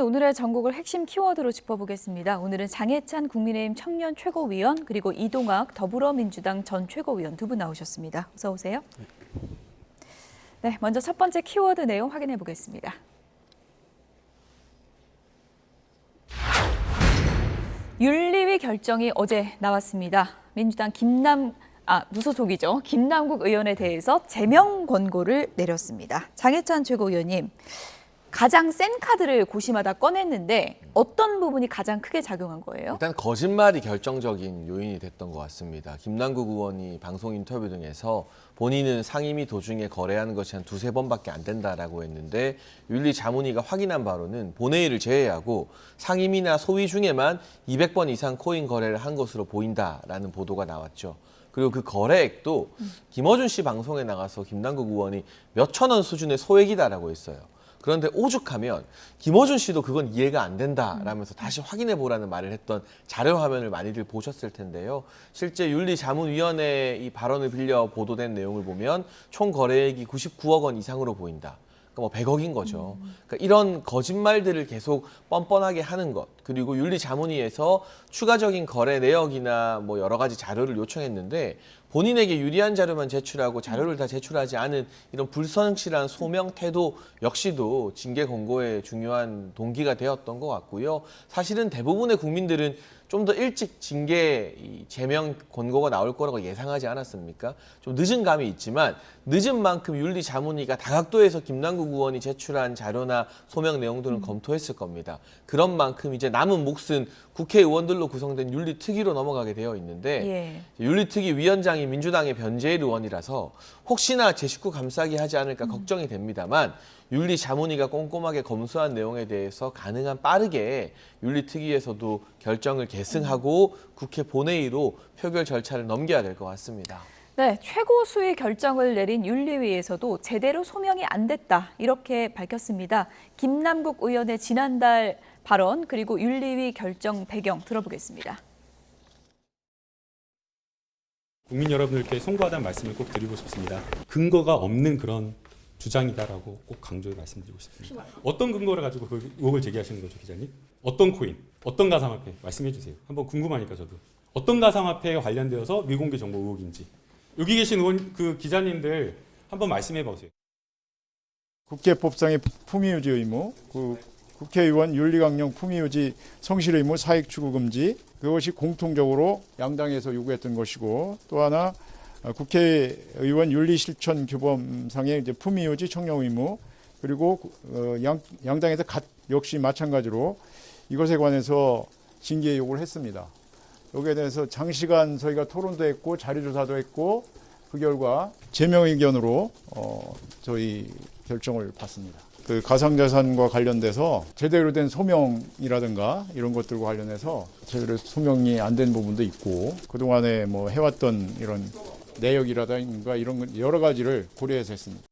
오늘의 전국을 핵심 키워드로 짚어보겠습니다. 오늘은 장해찬 국민의힘 청년 최고위원 그리고 이동학 더불어민주당 전 최고위원 두 분 나오셨습니다. 어서 오세요. 네, 먼저 첫 번째 키워드 내용 확인해 보겠습니다. 윤리위 결정이 어제 나왔습니다. 민주당 무소속이죠. 김남국 의원에 대해서 제명 권고를 내렸습니다. 장해찬 최고위원님, 가장 센 카드를 고심하다 꺼냈는데 어떤 부분이 가장 크게 작용한 거예요? 일단 거짓말이 결정적인 요인이 됐던 것 같습니다. 김남국 의원이 방송 인터뷰 등에서 본인은 상임위 도중에 거래하는 것이 한 두세 번밖에 안 된다라고 했는데 윤리자문위가 확인한 바로는 본회의를 제외하고 상임위나 소위 중에만 200번 이상 코인 거래를 한 것으로 보인다라는 보도가 나왔죠. 그리고 그 거래액도 김어준 씨 방송에 나가서 김남국 의원이 몇천 원 수준의 소액이다라고 했어요. 그런데 오죽하면 김어준 씨도 그건 이해가 안 된다라면서 다시 확인해 보라는 말을 했던 자료 화면을 많이들 보셨을 텐데요. 실제 윤리자문위원회 이 발언을 빌려 보도된 내용을 보면 총 거래액이 99억 원 이상으로 보인다. 그러니까 뭐 100억인 거죠. 그러니까 이런 거짓말들을 계속 뻔뻔하게 하는 것, 그리고 윤리자문위에서 추가적인 거래 내역이나 뭐 여러 가지 자료를 요청했는데 본인에게 유리한 자료만 제출하고 자료를 다 제출하지 않은 이런 불성실한 소명 태도 역시도 징계 권고의 중요한 동기가 되었던 것 같고요. 사실은 대부분의 국민들은 좀 더 일찍 징계 제명 권고가 나올 거라고 예상하지 않았습니까? 좀 늦은 감이 있지만 늦은 만큼 윤리자문위가 다각도에서 김남국 의원이 제출한 자료나 소명 내용들은 검토했을 겁니다. 그런 만큼 이제 남은 몫은 국회의원들로 구성된 윤리특위로 넘어가게 되어 있는데 윤리특위 위원장이 민주당의 변재일 의원이라서 혹시나 제 식구 감싸기 하지 않을까 걱정이 됩니다만 윤리자문위가 꼼꼼하게 검수한 내용에 대해서 가능한 빠르게 윤리특위에서도 결정을 계승하고 국회 본회의로 표결 절차를 넘겨야 될 것 같습니다. 네, 최고수의 결정을 내린 윤리위에서도 제대로 소명이 안 됐다 이렇게 밝혔습니다. 김남국 의원의 지난달 발언 그리고 윤리위 결정 배경 들어보겠습니다. 국민 여러분들께 송구하다는 말씀을 꼭 드리고 싶습니다. 근거가 없는 그런 주장이다라고 꼭 강조해 말씀드리고 싶습니다. 어떤 근거를 가지고 그 의혹을 제기하시는 거죠, 기자님? 어떤 코인, 어떤 가상화폐 말씀해 주세요. 한번 궁금하니까 저도. 어떤 가상화폐에 관련되어서 미공개 정보 의혹인지. 여기 계신 의원, 그 기자님들 한번 말씀해 보세요. 국회법상의 품위유지 의무, 국회의원 윤리강령 품위유지 성실 의무 사익 추구 금지, 그것이 공통적으로 양당에서 요구했던 것이고, 또 하나 국회의원 윤리실천 규범상의 이제 품위유지 청령 의무, 그리고 양당에서 역시 마찬가지로 이것에 관해서 징계 요구를 했습니다. 여기에 대해서 장시간 저희가 토론도 했고 자료조사도 했고 그 결과 제명 의견으로 저희 결정을 받습니다. 그 가상자산과 관련돼서 제대로 된 소명이라든가 이런 것들과 관련해서 제대로 소명이 안 된 부분도 있고 그동안에 뭐 해왔던 이런 내역이라든가 이런 여러 가지를 고려해서 했습니다.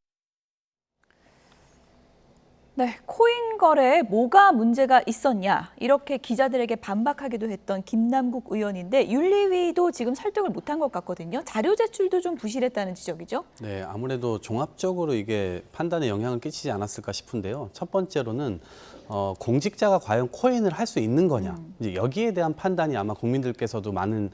네, 코인 거래에 뭐가 문제가 있었냐 이렇게 기자들에게 반박하기도 했던 김남국 의원인데 윤리위도 지금 설득을 못한 것 같거든요. 자료 제출도 좀 부실했다는 지적이죠. 네, 아무래도 종합적으로 이게 판단에 영향을 끼치지 않았을까 싶은데요. 첫 번째로는 공직자가 과연 코인을 할 수 있는 거냐. 이제 여기에 대한 판단이 아마 국민들께서도 많은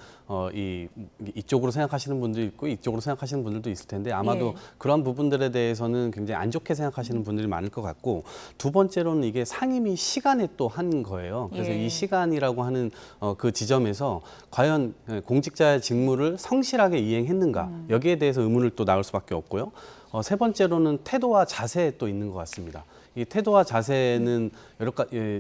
이쪽으로 생각하시는 분도 있고 이쪽으로 생각하시는 분들도 있을 텐데 아마도 그런 부분들에 대해서는 굉장히 안 좋게 생각하시는 분들이 많을 것 같고 두 번째로는 이게 상임위 시간에 또 한 거예요. 그래서 이 시간이라고 하는 그 지점에서 과연 공직자의 직무를 성실하게 이행했는가 여기에 대해서 의문을 또 나올 수밖에 없고요. 세 번째로는 태도와 자세에 또 있는 것 같습니다. 이 태도와 자세는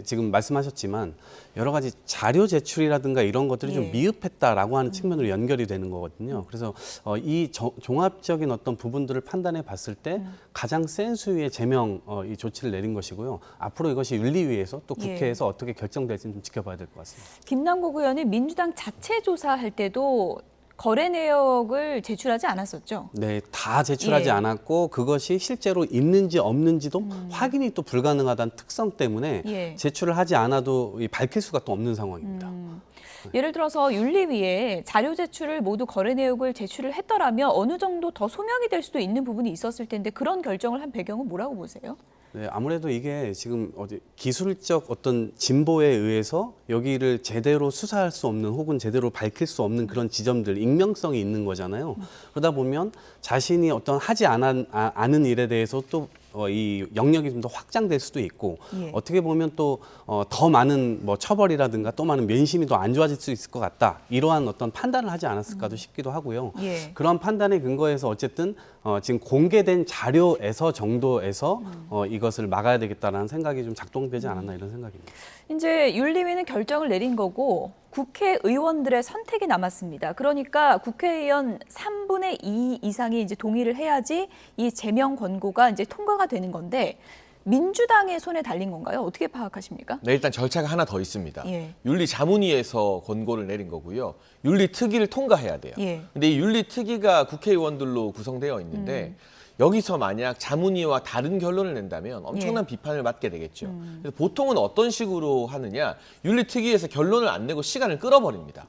지금 말씀하셨지만 여러 가지 자료 제출이라든가 이런 것들이 좀 미흡했다라고 하는 측면으로 연결이 되는 거거든요. 그래서 이 종합적인 어떤 부분들을 판단해 봤을 때 가장 센 수위의 제명 이 조치를 내린 것이고요. 앞으로 이것이 윤리위에서 또 국회에서 어떻게 결정될지는 좀 지켜봐야 될 것 같습니다. 김남국 의원이 민주당 자체 조사할 때도 거래 내역을 제출하지 않았었죠? 네, 다 제출하지 않았고 그것이 실제로 있는지 없는지도 확인이 또 불가능하다는 특성 때문에 제출을 하지 않아도 밝힐 수가 또 없는 상황입니다. 예를 들어서 윤리위에 자료 제출을 모두 거래 내역을 제출을 했더라면 어느 정도 더 소명이 될 수도 있는 부분이 있었을 텐데 그런 결정을 한 배경은 뭐라고 보세요? 네, 아무래도 이게 지금 어디 기술적 어떤 진보에 의해서 여기를 제대로 수사할 수 없는 혹은 제대로 밝힐 수 없는 그런 지점들, 익명성이 있는 거잖아요. 그러다 보면 자신이 어떤 하지 않은 일에 대해서 또 이 영역이 좀 더 확장될 수도 있고 예. 어떻게 보면 또 더 많은 뭐 처벌이라든가 또 많은 면심이 더 안 좋아질 수 있을 것 같다. 이러한 어떤 판단을 하지 않았을까도 싶기도 하고요. 예. 그런 판단에 근거해서 어쨌든 지금 공개된 자료에서 정도에서 이것을 막아야 되겠다라는 생각이 좀 작동되지 않았나 이런 생각입니다. 이제 윤리위는 결정을 내린 거고 국회의원들의 선택이 남았습니다. 그러니까 국회의원 3분의 2 이상이 이제 동의를 해야지 이 제명 권고가 이제 통과가 되는 건데 민주당의 손에 달린 건가요? 어떻게 파악하십니까? 네, 일단 절차가 하나 더 있습니다. 예. 윤리자문위에서 권고를 내린 거고요. 윤리특위를 통과해야 돼요. 예. 근데 이 윤리특위가 국회의원들로 구성되어 있는데 여기서 만약 자문위와 다른 결론을 낸다면 엄청난 비판을 받게 되겠죠. 그래서 보통은 어떤 식으로 하느냐. 윤리특위에서 결론을 안 내고 시간을 끌어버립니다.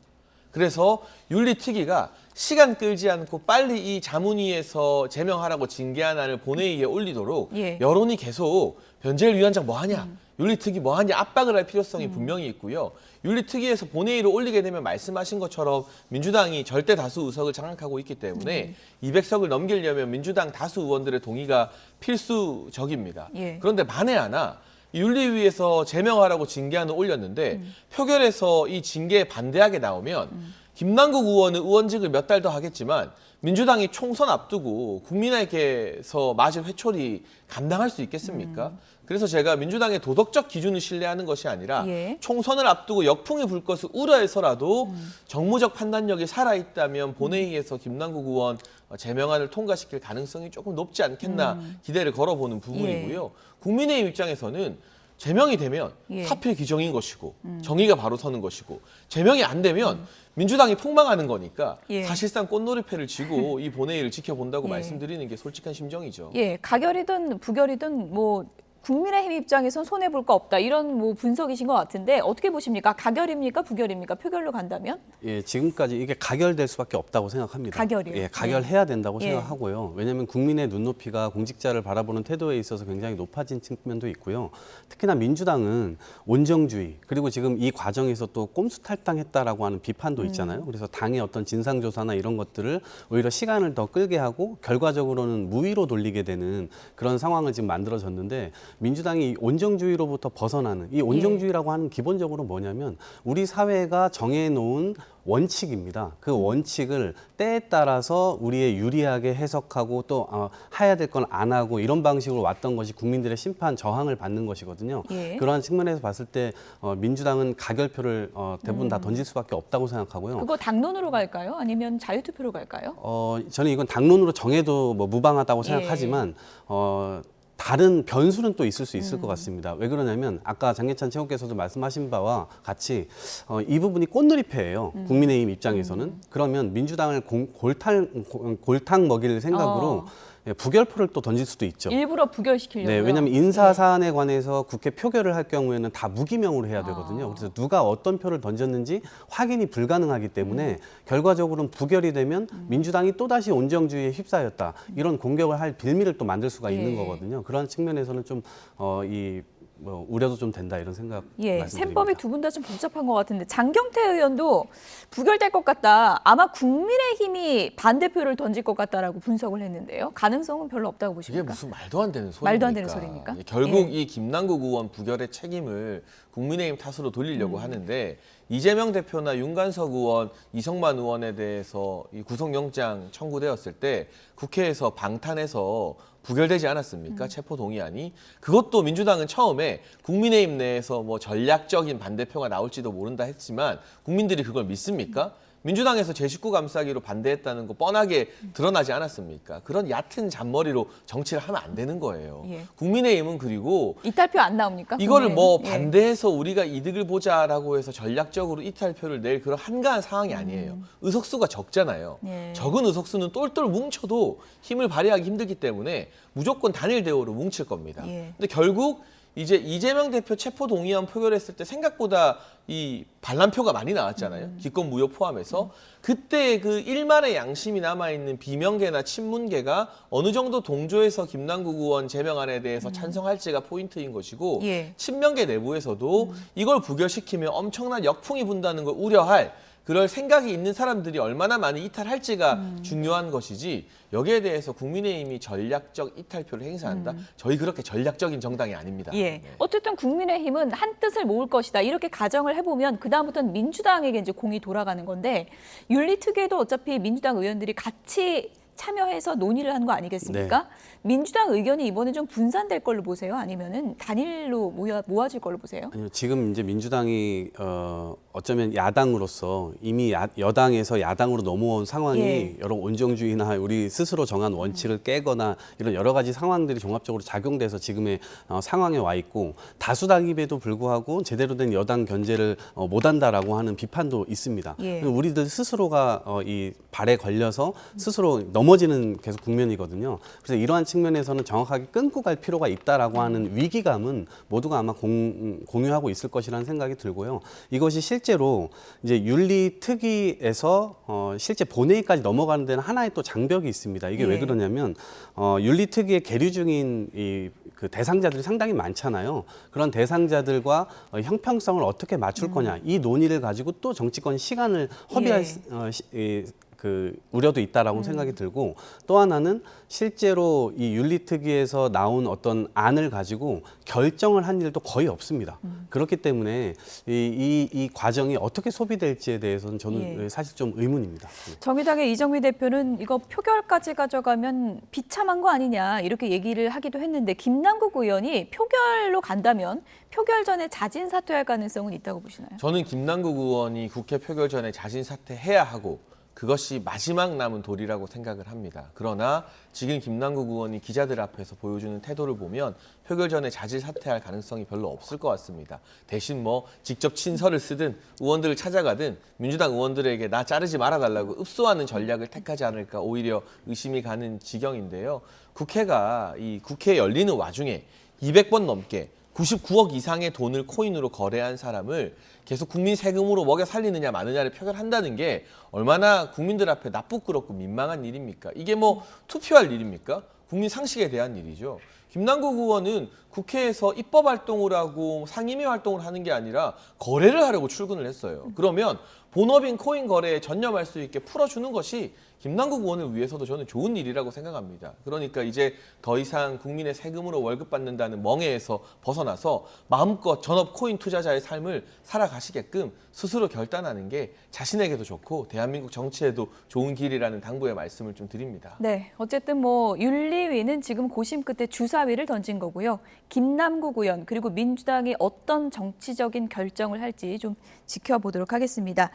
그래서 윤리특위가 시간 끌지 않고 빨리 이 자문위에서 제명하라고 징계안을 본회의에 올리도록 예. 여론이 계속 변재일 위원장 뭐하냐, 윤리특위 뭐하냐 압박을 할 필요성이 분명히 있고요. 윤리특위에서 본회의로 올리게 되면 말씀하신 것처럼 민주당이 절대 다수 의석을 장악하고 있기 때문에 200석을 넘기려면 민주당 다수 의원들의 동의가 필수적입니다. 예. 그런데 만에 하나 윤리위에서 제명하라고 징계안을 올렸는데 표결에서 이 징계에 반대하게 나오면 김남국 의원은 의원직을 몇 달 더 하겠지만 민주당이 총선 앞두고 국민에게서 맞을 회초리 감당할 수 있겠습니까? 그래서 제가 민주당의 도덕적 기준을 신뢰하는 것이 아니라 예. 총선을 앞두고 역풍이 불 것을 우려해서라도 정무적 판단력이 살아있다면 본회의에서 김남국 의원 제명안을 통과시킬 가능성이 조금 높지 않겠나 기대를 걸어보는 부분이고요. 국민의힘 입장에서는 제명이 되면 예. 사필 규정인 것이고 정의가 바로 서는 것이고 제명이 안 되면 민주당이 폭망하는 거니까 예. 사실상 꽃놀이패를 쥐고 이 본회의를 지켜본다고 예. 말씀드리는 게 솔직한 심정이죠. 예, 가결이든 부결이든 뭐 국민의힘 입장에선 손해 볼 거 없다 이런 뭐 분석이신 것 같은데 어떻게 보십니까? 가결입니까? 부결입니까? 표결로 간다면? 예, 지금까지 이게 가결될 수밖에 없다고 생각합니다. 가결이요? 예, 가결해야 된다고 예. 생각하고요. 왜냐하면 국민의 눈높이가 공직자를 바라보는 태도에 있어서 굉장히 높아진 측면도 있고요. 특히나 민주당은 온정주의 그리고 지금 이 과정에서 또 꼼수 탈당했다라고 하는 비판도 있잖아요. 그래서 당의 어떤 진상조사나 이런 것들을 오히려 시간을 더 끌게 하고 결과적으로는 무위로 돌리게 되는 그런 상황을 지금 만들어졌는데 민주당이 온정주의로부터 벗어나는 이 온정주의라고 하는 기본적으로 뭐냐면 우리 사회가 정해놓은 원칙입니다. 그 원칙을 때에 따라서 우리의 유리하게 해석하고 또 해야 될 건 안 하고 이런 방식으로 왔던 것이 국민들의 심판 저항을 받는 것이거든요. 예. 그러한 측면에서 봤을 때 민주당은 가결표를 대부분 다 던질 수밖에 없다고 생각하고요. 그거 당론으로 갈까요? 아니면 자유투표로 갈까요? 저는 이건 당론으로 정해도 뭐 무방하다고 생각하지만 다른 변수는 또 있을 수 있을 것 같습니다. 왜 그러냐면 아까 장예찬 최고께서도 말씀하신 바와 같이 이 부분이 꽃놀이패예요. 국민의힘 입장에서는. 그러면 민주당을 골탕 먹일 생각으로 부결표를 또 던질 수도 있죠. 일부러 부결시키려고요. 네, 왜냐하면 인사 사안에 관해서 국회 표결을 할 경우에는 다 무기명으로 해야 되거든요. 그래서 누가 어떤 표를 던졌는지 확인이 불가능하기 때문에 결과적으로는 부결이 되면 민주당이 또다시 온정주의에 휩싸였다. 이런 공격을 할 빌미를 또 만들 수가 있는 거거든요. 그런 측면에서는 좀 우려도 좀 된다 이런 생각 말씀드립니다. 셈법이 두 분 다 좀 복잡한 것 같은데 장경태 의원도 부결될 것 같다. 아마 국민의힘이 반대표를 던질 것 같다라고 분석을 했는데요. 가능성은 별로 없다고 이게 보십니까? 무슨 말도 안 되는 소리입니까? 말도 안 되는 소리입니까? 결국 이 김남국 의원 부결의 책임을 국민의힘 탓으로 돌리려고 하는데 이재명 대표나 윤관석 의원, 이성만 의원에 대해서 이 구속영장 청구되었을 때 국회에서 방탄해서 부결되지 않았습니까? 체포동의안이. 그것도 민주당은 처음에 국민의힘 내에서 뭐 전략적인 반대표가 나올지도 모른다 했지만 국민들이 그걸 믿습니까? 민주당에서 제19 감싸기로 반대했다는 거 뻔하게 드러나지 않았습니까? 그런 얕은 잔머리로 정치를 하면 안 되는 거예요. 예. 국민의힘은 그리고 이탈표 안 나옵니까? 이거를 뭐 국민의힘은? 반대해서 우리가 이득을 보자라고 해서 전략적으로 이탈표를 낼 그런 한가한 상황이 아니에요. 의석수가 적잖아요. 예. 적은 의석수는 똘똘 뭉쳐도 힘을 발휘하기 힘들기 때문에 무조건 단일 대우로 뭉칠 겁니다. 예. 근데 결국 이제 이재명 대표 체포 동의안 표결했을 때 생각보다 이 반란표가 많이 나왔잖아요. 기권 무효 포함해서. 그때 그 일말의 양심이 남아있는 비명계나 친문계가 어느 정도 동조해서 김남국 의원 제명안에 대해서 찬성할지가 포인트인 것이고 예. 친명계 내부에서도 이걸 부결시키면 엄청난 역풍이 분다는 걸 우려할 그럴 생각이 있는 사람들이 얼마나 많이 이탈할지가 중요한 것이지 여기에 대해서 국민의힘이 전략적 이탈표를 행사한다? 저희 그렇게 전략적인 정당이 아닙니다. 예. 네. 어쨌든 국민의힘은 한 뜻을 모을 것이다. 이렇게 가정을 해보면 그다음부터는 민주당에게 이제 공이 돌아가는 건데 윤리특위에도 어차피 민주당 의원들이 같이 참여해서 논의를 한 거 아니겠습니까? 민주당 의견이 이번에 좀 분산될 걸로 보세요? 아니면은 단일로 모아질 걸로 보세요? 아니요, 지금 이제 민주당이 어쩌면 야당으로서 이미 여당에서 야당으로 넘어온 상황이 예. 여러 온정주의나 우리 스스로 정한 원칙을 깨거나 이런 여러 가지 상황들이 종합적으로 작용돼서 지금의 상황에 와 있고 다수당임에도 불구하고 제대로 된 여당 견제를 못한다라고 하는 비판도 있습니다. 예. 우리들 스스로가 이 발에 걸려서 스스로 넘어지는 계속 국면이거든요. 그래서 이러한 측면에서는 정확하게 끊고 갈 필요가 있다라고 하는 위기감은 모두가 아마 공유하고 있을 것이라는 생각이 들고요. 이것이 실제로 이제 윤리특위에서 실제 본회의까지 넘어가는 데는 하나의 또 장벽이 있습니다. 이게 예. 왜 그러냐면 윤리특위에 계류 중인 그 대상자들이 상당히 많잖아요. 그런 대상자들과 형평성을 어떻게 맞출 거냐 이 논의를 가지고 또 정치권이 시간을 허비할 그 우려도 있다라고 생각이 들고 또 하나는 실제로 이 윤리특위에서 나온 어떤 안을 가지고 결정을 한 일도 거의 없습니다. 그렇기 때문에 이 과정이 어떻게 소비될지에 대해서는 저는 예. 사실 좀 의문입니다. 정의당의 이정미 대표는 이거 표결까지 가져가면 비참한 거 아니냐 이렇게 얘기를 하기도 했는데 김남국 의원이 표결로 간다면 표결 전에 자진 사퇴할 가능성은 있다고 보시나요? 저는 김남국 의원이 국회 표결 전에 자진 사퇴해야 하고 그것이 마지막 남은 도리라고 생각을 합니다. 그러나 지금 김남국 의원이 기자들 앞에서 보여주는 태도를 보면 표결 전에 자진 사퇴할 가능성이 별로 없을 것 같습니다. 대신 뭐 직접 친서를 쓰든 의원들을 찾아가든 민주당 의원들에게 나 자르지 말아달라고 읍소하는 전략을 택하지 않을까 오히려 의심이 가는 지경인데요. 국회가 이 국회 열리는 와중에 200번 넘게 99억 이상의 돈을 코인으로 거래한 사람을 계속 국민 세금으로 먹여 살리느냐 마느냐를 표결한다는 게 얼마나 국민들 앞에 나쁘끄럽고 민망한 일입니까? 이게 뭐 투표할 일입니까? 국민 상식에 대한 일이죠. 김남국 의원은 국회에서 입법 활동을 하고 상임위 활동을 하는 게 아니라 거래를 하려고 출근을 했어요. 그러면 본업인 코인 거래에 전념할 수 있게 풀어주는 것이 김남국 의원을 위해서도 저는 좋은 일이라고 생각합니다. 그러니까 이제 더 이상 국민의 세금으로 월급 받는다는 멍해에서 벗어나서 마음껏 전업 코인 투자자의 삶을 살아가시게끔 스스로 결단하는 게 자신에게도 좋고 대한민국 정치에도 좋은 길이라는 당부의 말씀을 좀 드립니다. 네, 어쨌든 뭐 윤리위는 지금 고심 끝에 주사위를 던진 거고요. 김남국 의원 그리고 민주당이 어떤 정치적인 결정을 할지 좀 지켜보도록 하겠습니다.